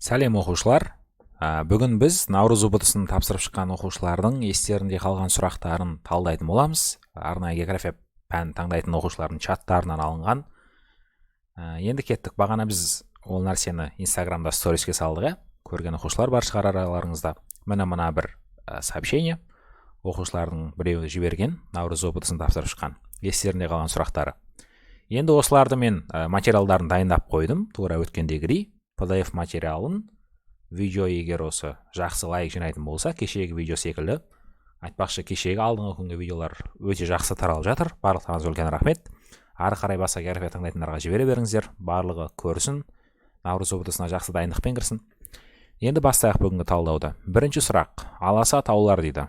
Сәлем оқушылар. Бүгін біз Наурыз ұбт-сын тапсырып шыққан оқушылардың естерінде қалған сұрақтарын талдайтын боламыз. Арнайы география пәнін таңдайтын оқушылардың чаттарынан алынған. Енді кеттік. Бағана біз ол нәрсені Инстаграмда сториске салдық. Көрген оқушылар бар шығар араларыңызда. Мына бір сообщение. Оқушылардың біреуі жіберген Наурыз ұбт-сын тапсырып шыққан естерінде қалған сұрақтары. Енді осыларды мен материалдарын дайындап қойдым. Тура өткендегідей. PDF материалын видео егер осы жақсы лайк жинайтын болса, кешегі видео секілді. Айтпақшы, кешегі алдыңғы күнгі видеолар өте жақсы таралып жатыр. Барлықтарыңызға үлкен рахмет. Ары қарай басқа география таңдайтындарға жібере беріңіздер. Барлығы көрсін. Наурыз ұбт-сына жақсы дайындықпен кірсін. Енді бастайық бүгінгі талдауды. Бірінші сұрақ. Аласа таулар дейді.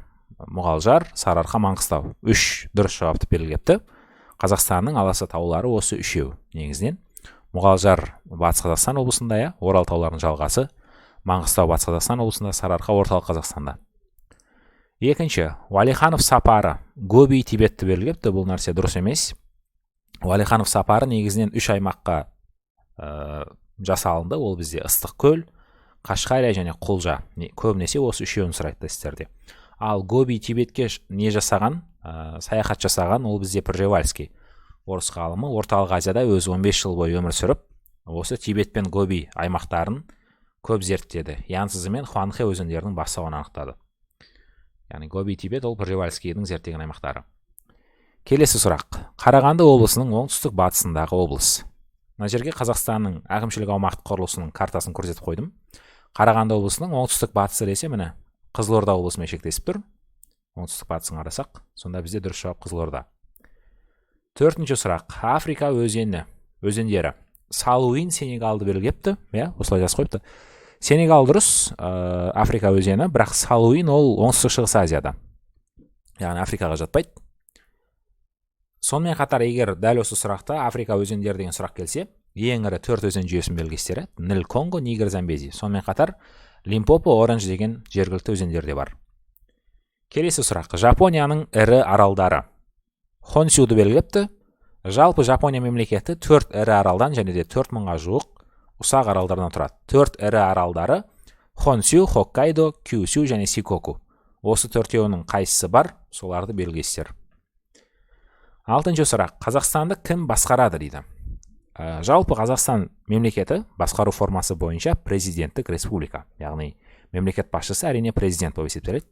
Мұғалжар, Сарыарқа, Маңғыстау. 3 дұрыс жауапты берілгепті. Қазақстанның аласа таулары осы үшеу негізінен. Мұғалжар Батыс Қазақстан облысында, Орал тауларының жалғасы, Маңғыстау Батыс Қазақстан облысында, Сарыарқа орталық Қазақстанда. Екінші, Уәлиханов сапары Гоби Тибетті берілгепті, бұл нәрсе дұрыс емес. Уәлиханов сапары негізінен 3 аймаққа жасалынды. Ол бізде Ыстықкөл, Қашқария және Құлжа. Көбінесе осы үшеуін сұрайды тесттерде. Ал Гоби Тибетке не жасаған, саяхат жасаған, ол бізде Пржевальский. Орыс ғалымы орталық Азияда өзі 15 жыл бойы өмір сүріп, осы Тибет пен Гоби аймақтарын көп зерттеді. Янцзы мен Хуанхэ өзендерінің бастауын анықтады. Яғни Гоби Тибет ол Пржевальскийдің зерттеген аймақтары. Келесі сұрақ. Қарағанды облысының оңтүстік батысындағы облыс. Мына жерге Қазақстанның әкімшілік аумақтық құрылысының картасын көрсетіп қойдым. Қарағанды облысының оңтүстік батысы десе, міне Қызылорда облысымен шектесіп тұр. Оңтүстік батысын қарасақ, сонда бізде дұрыс жауап Қызылорда. Төртінші сұрақ. Африка өзендері. Салуин Сенегалды берілгепті. Осылай жазып қойыпты. Сенегал дұрыс, Африка өзені, бірақ Салуин ол оңтүстік шығыс Азияда. Яғни Африкаға жатпайды. Сонымен қатар, егер дәл осы сұрақта Африка өзендері деген сұрақ келсе, ең ірі 4 өзен жүйесін белгілестері: Ніл, Конго, Нигер, Замбези. Сонымен қатар Лимпопо, Оранж деген жергілікті өзендер де бар. Келесі сұрақ. Жапонияның ірі аралдары. Хонсюды белгілепті. Жалпы Жапония мемлекеті 4 ірі аралдан және де 4000-ға жуық ұсақ аралдардан тұрады. 4 ірі аралдары Хонсю, Хоккайдо, Кюсю және Сикоку. Осы төртеуінің қайсысы бар, соларды белгілестер. 6-шы сұрақ. Қазақстанды кім басқарады дейді. Жалпы Қазақстан мемлекеті басқару формасы бойынша президенттік республика. Яғни мемлекет басшысы әрине президент болып есептеледі.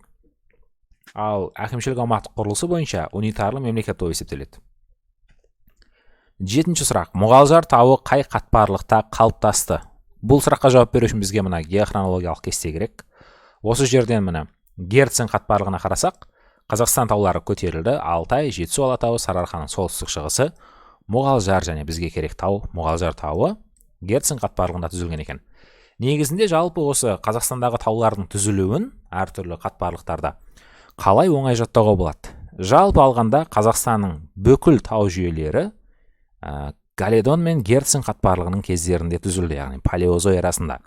Ал әкімшілік аумақтық құрылысы бойынша унитарлы мемлекет болып есептеледі. 7-ші сұрақ. Мұғалжар тауы қай қатпарлықта қалыптасты? Бұл сұраққа жауап беру үшін бізге мына геохронологиялық кесте керек. Осы жерден мына Герцен қатпарлығына қарасақ, Қазақстан таулары көтерілді. Алтай, Жетісу алатауы, Сарыарқаның солтүстік шығысы, Мұғалжар және бізге керек тау, Мұғалжар тауы Герцен қатпарлығында түзілген екен. Негізінде жалпы осы Қазақстандағы таулардың түзілуін әртүрлі қатпарлықтарда қалай оңай жаттауға болады? Жалпы алғанда Қазақстанның бүкіл тау жүйелері Галедон мен Герцен қатпарлығының кездерінде түзілді, яғни палеозой эрасында.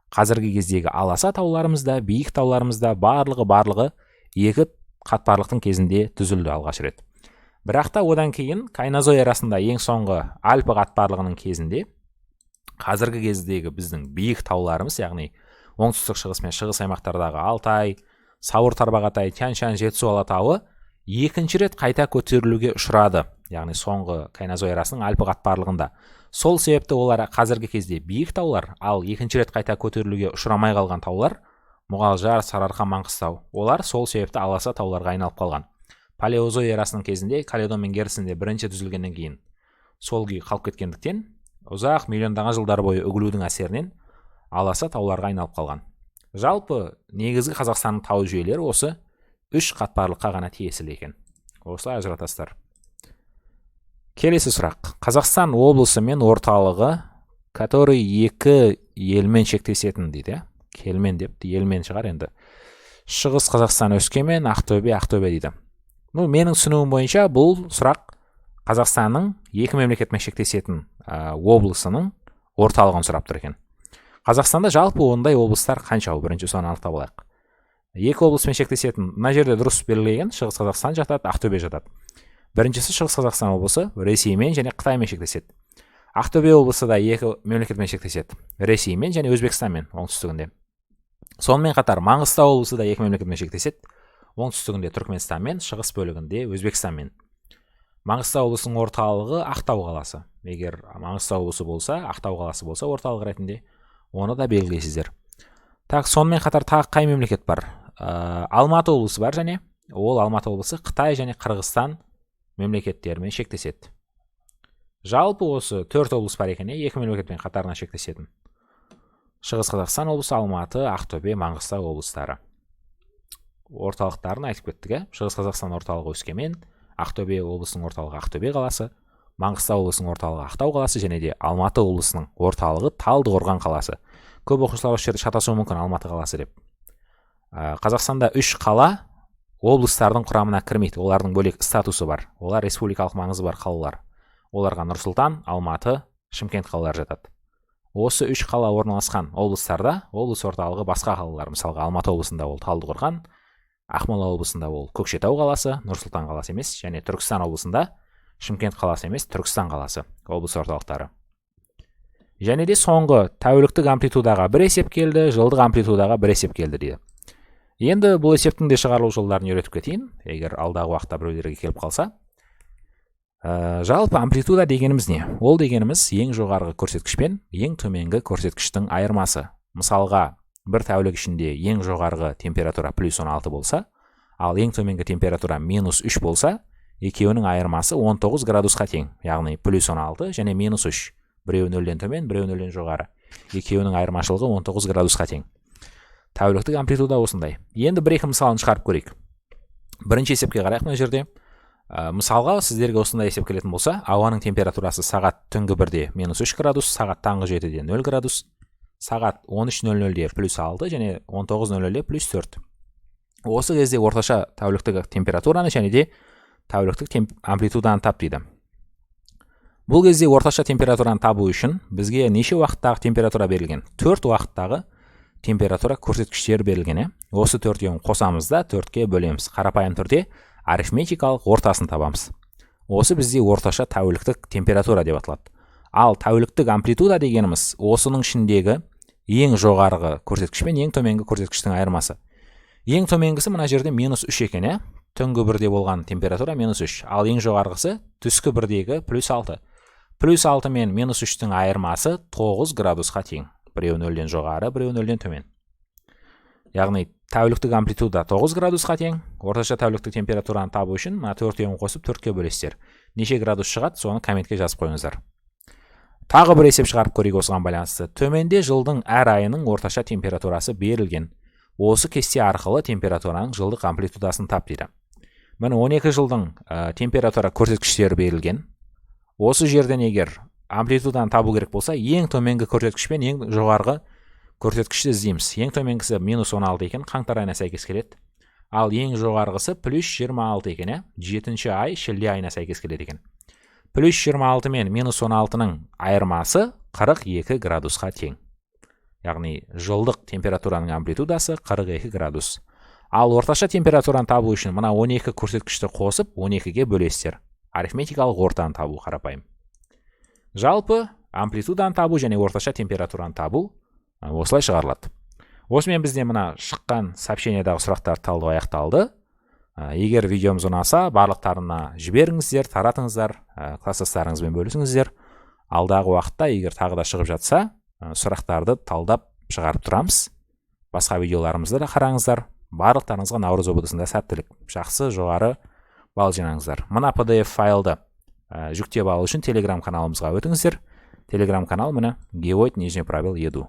Қазіргі кездегі аласа тауларымызда, биік тауларымызда барлығы екі қатпарлықтың кезінде түзілді алғаш рет. Бірақ та одан кейін Кайнозой эрасында ең соңғы Альпі қатпарлығының кезінде қазіргі кездегі біздің биік тауларымыз, яғни оңтүстік шығыс мен шығыс аймақтардағы Алтай, Сауыр Тарбағатай, Тянь-Шань, Жетісу алатауы екінші рет қайта көтерілуге ұшырады. Яғни соңғы Кайнозой эрасының Альпі қатпарлығында. Сол себепті олар қазіргі кезде биік таулар, ал екінші рет қайта көтерілуге ұшырамай қалған таулар Мұғалжар, Сарыарқа, Маңғыстау. Олар сол себепті аласа тауларға айналып қалған. Палеозой эрасының кезінде Каледон мен Герценде бірінші түзілгеннен кейін сол күй қалып кеткендіктен ұзақ миллиондаған жылдар бойы үгілудің әсерінен аласа тауларға айналып қалған. Жалпы негізгі Қазақстанның тау жүйелері осы 3 қатпарлыққа ғана тиесілі екен. Осылай ажыратасыздар. Келесі сұрақ. Қазақстан облысы мен орталығы, который екі елмен шектесетін дейді. Келмен депті, елмен шығар енді. Шығыс Қазақстан Өскемен, Ақтөбе дейді. Менің түсінуім бойынша бұл сұрақ Қазақстанның екі мемлекетмен шектесетін облысының орталығын сұрап тұр екен. Қазақстанда жалпы ондай облыстар қанша? Бірінші соны анықтап алайық. Екі облыспен шектесетін, мына жерде дұрыс белгілеген, Шығыс Қазақстан жатады, Ақтөбе жатады. Біріншісі Шығыс Қазақстан облысы Ресеймен және Қытаймен шектеседі. Ақтөбе облысы да екі мемлекетпен шектеседі, Ресеймен және Өзбекстанмен оңтүстігінде. Сонымен қатар Маңғыстау облысы да екі мемлекетпен шектеседі, оңтүстігінде Түркменстанмен, шығыс бөлігінде Өзбекстанмен. Маңғыстау облысының орталығы Ақтау қаласы. Егер Маңғыстау облысы болса, Ақтау қаласы болса орталық ретінде, оны да белгілейсіздер. Сонымен қатар тағы қай мемлекет бар? Алматы облысы бар, және ол Алматы облысы Қытай және Қырғызстан мемлекеттерімен шектеседі. Жалпы осы 4 облыс бар екен, екі мемлекетпен қатарына шектесетін. Шығыс Қазақстан облысы, Алматы, Ақтөбе, Маңғыстау облыстары. Орталықтарын айтып кеттік. Шығыс Қазақстан орталығы Өскемен, Ақтөбе облысының орталығы Ақтөбе қаласы, Маңғыстау облысының орталығы Ақтау қаласы және де Алматы облысының орталығы Талдықорған қаласы. Көп оқушылар осы жерде шатасуы мүмкін, Алматы қаласы деп. Қазақстанда 3 қала облыстардың құрамына кірмейді. Олардың бөлек статусы бар. Олар республикалық маңызы бар қалалар. Оларға Нұр-Сұлтан, Алматы, Шымкент қалалары жатады. Осы 3 қала орналасқан облыстарда облыс орталығы басқа қалалар. Мысалға Алматы облысында ол Талдықорған, Ақмола облысында ол Көкшетау қаласы, Нұр-Сұлтан қаласы емес, және Түркістан облысында Шымкент қаласы емес, Түркістан қаласы облыс орталықтары. Және де соңғы тәуліктік амплитудаға бір есеп келді, жылдық амплитудаға бір есеп келді дейді. Енді бұл есептің де шығарылу жолдарын үйретіп кетейін, егер алдағы уақытта біреулерге келіп қалса. Жалпы амплитуда дегеніміз не? Ол дегеніміз ең жоғарғы көрсеткіш пен ең төменгі көрсеткіштің айырмасы. Мысалға, бір тәулік ішінде ең жоғарғы температура +16 болса, ал ең төменгі температура -3 болса, екеуінің айырмасы 19 градусқа тең. Яғни +16 және -3. Біреуі 0-ден төмен, біреуі 0-ден жоғары. Екеуінің айырмашылығы 19 градусқа тең. Тәуліктік амплитуда осындай. Енді бір-екі мысалын шығарып көрейік. Бірінші есепке қарайық мына жерде. Мысалға сіздерге осындай есеп келетін болса, ауаның температурасы сағат түнгі 1-де -3 градус, сағат таңғы 7-де 0 градус, сағат 13:00-де +6 және 19:00-де +4. Осы кезде орташа тәуліктік температураны және де тәуліктік амплитуданы тап дейді. Бұл кезде орташа температураны табу үшін бізге неше уақыттағы температура берілген? 4 уақыттағы температура көрсеткіштер берілген. Осы 4-еуін қосамыз да 4-ке бөлеміз. Қарапайым түрде арифметикалық ортасын табамыз. Осы бізде орташа тәуліктік температура деп аталады. Ал тәуліктік амплитуда дегеніміз осының ішіндегі ең жоғарғы көрсеткіш пен ең төменгі көрсеткіштің айырмасы. Ең төменгісі мына жерде -3 екен, түнгі 1-де болған температура -3, ал ең жоғарғысы түскі 1-дегі +6. +6 мен -3-тің айырмасы 9 градусқа тең. Біреу 0-ден жоғары, біреу 0-ден төмен. Яғни тәуліктік амплитуда 9 градусқа тең. Орташа тәуліктік температураны табу үшін мына 4-еуін қосып 4-ке бөлесіздер. Неше градус шығады, соны комментке жазып қойыңыздар. Тағы бір есеп шығарып көрейік осыған байланысты. Төменде жылдың әр айының орташа температурасы берілген. Осы кесте арқылы температураның жылдық амплитудасын тап дейді. Міне 12 жылдың температура көрсеткіштері берілген. Осы жерден егер амплитуданы табу керек болса, ең төменгі көрсеткіш пен ең жоғарғы көрсеткішті іздейміз. Ең төменгісі -16 екен, қаңтар айына сәйкес келеді. Ал ең жоғарғысы +26 екен, 7-ші ай шілде айына сәйкес келеді екен. +26 мен -16-ның айырмасы 42 градусқа тең. Яғни жылдық температураның амплитудасы 42 градус. Ал орташа температураны табу үшін мына 12 көрсеткішті қосып 12-ге бөлесіздер. Арифметикалық ортаны табу қарапайым. Жалпы амплитуданы табу және орташа температураны табу осылай шығарылады. Осымен бізде мына шыққан сообщениедағы сұрақтар талдау аяқталды. Егер видеомыз ұнаса, барлықтарына жіберіңіздер, таратыңыздар, класстастарыңызбен бөлісіңіздер. Алдағы уақытта егер тағы да шығып жатса, сұрақтарды талдап шығарып тұрамыз. Басқа видеоларымызды да қараңыздар. Барлықтарыңызға Наурыз ОБД-сында сәттілік, жақсы, жоғары балл жинаңыздар. Мына PDF файлды жүктеп алу үшін Telegram каналымызға өтіңіздер. Telegram канал міне Geoid_edu.